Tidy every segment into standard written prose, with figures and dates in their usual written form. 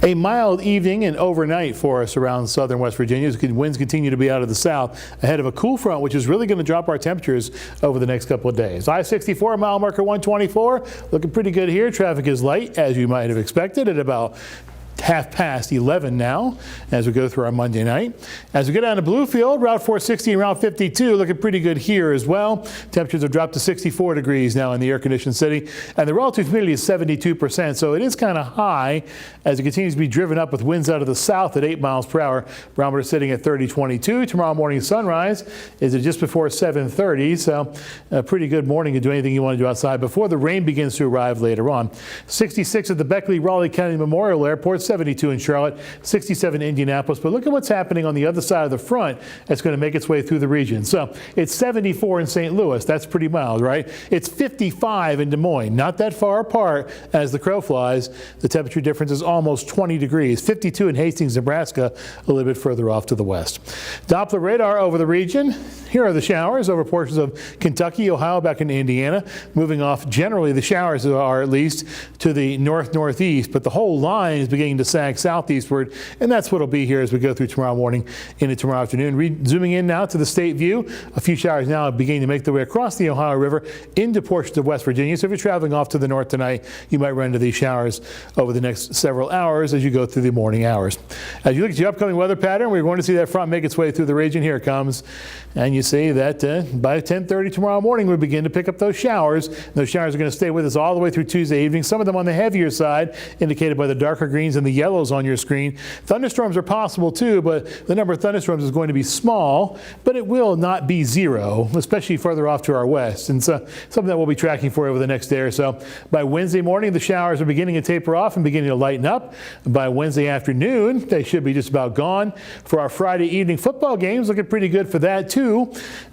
A mild evening and overnight for us around southern West Virginia as winds continue to be out of the south ahead of a cool front, which is really going to drop our temperatures over the next couple of days. I-64 mile marker 124 looking pretty good here. Traffic is light, as you might have expected, at about 11:30 now as we go through our Monday night. As we get down to Bluefield, Route 460 and Route 52 looking pretty good here as well. Temperatures have dropped to 64 degrees now in the air-conditioned city, and the relative humidity is 72%, so it is kind of high as it continues to be driven up with winds out of the south at 8 miles per hour. Barometer sitting at 30.22. Tomorrow morning sunrise is at just before 7:30, so a pretty good morning to do anything you want to do outside before the rain begins to arrive later on. 66 at the Beckley-Raleigh County Memorial Airport, 72 in Charlotte, 67 in Indianapolis. But look at what's happening on the other side of the front that's going to make its way through the region. So it's 74 in St. Louis. That's pretty mild, right? It's 55 in Des Moines. Not that far apart as the crow flies. The temperature difference is almost 20 degrees. 52 in Hastings, Nebraska, a little bit further off to the west. Doppler radar over the region. Here are the showers over portions of Kentucky, Ohio, back into Indiana. Moving off, generally the showers are at least to the north-northeast, but the whole line is beginning to sag southeastward, and that's what it'll be here as we go through tomorrow morning into tomorrow afternoon. Zooming in now to the state view, a few showers now beginning to make their way across the Ohio River into portions of West Virginia. So if you're traveling off to the north tonight, you might run into these showers over the next several hours as you go through the morning hours. As you look at your upcoming weather pattern, we're going to see that front make its way through the region. Here it comes. And you see that by 10:30 tomorrow morning, we begin to pick up those showers. Those showers are going to stay with us all the way through Tuesday evening. Some of them on the heavier side, indicated by the darker greens and the yellows on your screen. Thunderstorms are possible too, but the number of thunderstorms is going to be small, but it will not be zero, especially further off to our west. And so something that we'll be tracking for over the next day or so. By Wednesday morning, the showers are beginning to taper off and beginning to lighten up. By Wednesday afternoon, they should be just about gone. For our Friday evening football games, looking pretty good for that too.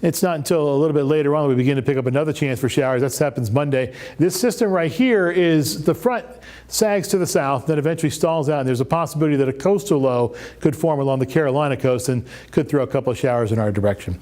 It's not until a little bit later on that we begin to pick up another chance for showers. That happens Monday. This system right here is the front sags to the south, then eventually stalls out, and there's a possibility that a coastal low could form along the Carolina coast and could throw a couple of showers in our direction.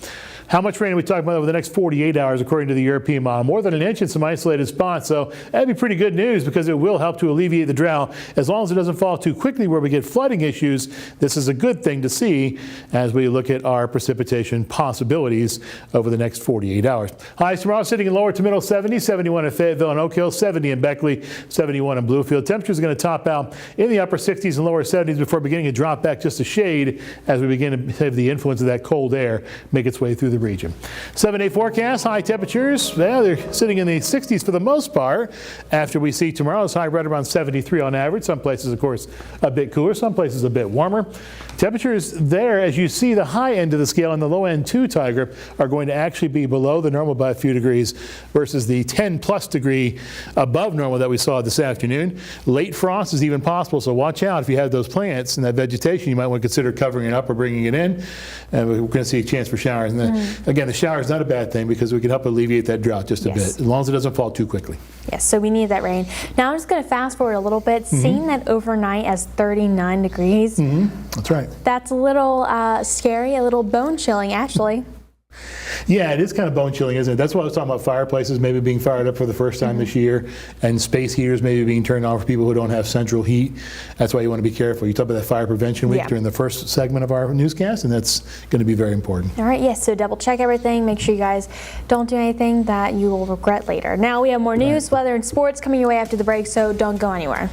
How much rain are we talking about over the next 48 hours according to the European model? More than an inch in some isolated spots, so that'd be pretty good news because it will help to alleviate the drought. As long as it doesn't fall too quickly where we get flooding issues, this is a good thing to see as we look at our precipitation possibilities over the next 48 hours. Highs tomorrow sitting in lower to middle 70s, 71 in Fayetteville and Oak Hill, 70 in Beckley, 71 in Bluefield. Temperatures are going to top out in the upper 60s and lower 70s before beginning to drop back just a shade as we begin to have the influence of that cold air make its way through the region. 7-day forecast, high temperatures, well, they're sitting in the 60s for the most part. After we see tomorrow's high right around 73 on average. Some places, of course, a bit cooler, some places a bit warmer. Temperatures there, as you see the high end of the scale and the low end too, Tiger, are going to actually be below the normal by a few degrees versus the 10+ degree above normal that we saw this afternoon. Late frost is even possible, so watch out if you have those plants and that vegetation. You might want to consider covering it up or bringing it in. And we're going to see a chance for showers. And then, again, the shower is not a bad thing because we can help alleviate that drought just a bit, as long as it doesn't fall too quickly. Yes, so we need that rain. Now I'm just going to fast forward a little bit, seeing that overnight as 39 degrees. That's right. That's a little scary, a little bone chilling actually. Yeah, it is kind of bone chilling, isn't it? That's why I was talking about fireplaces maybe being fired up for the first time this year, and space heaters maybe being turned on for people who don't have central heat. That's why you want to be careful. You talked about that fire prevention week during the first segment of our newscast, and that's going to be very important. All right, yes, so double check everything. Make sure you guys don't do anything that you will regret later. Now we have more news, weather, and sports coming your way after the break, so don't go anywhere.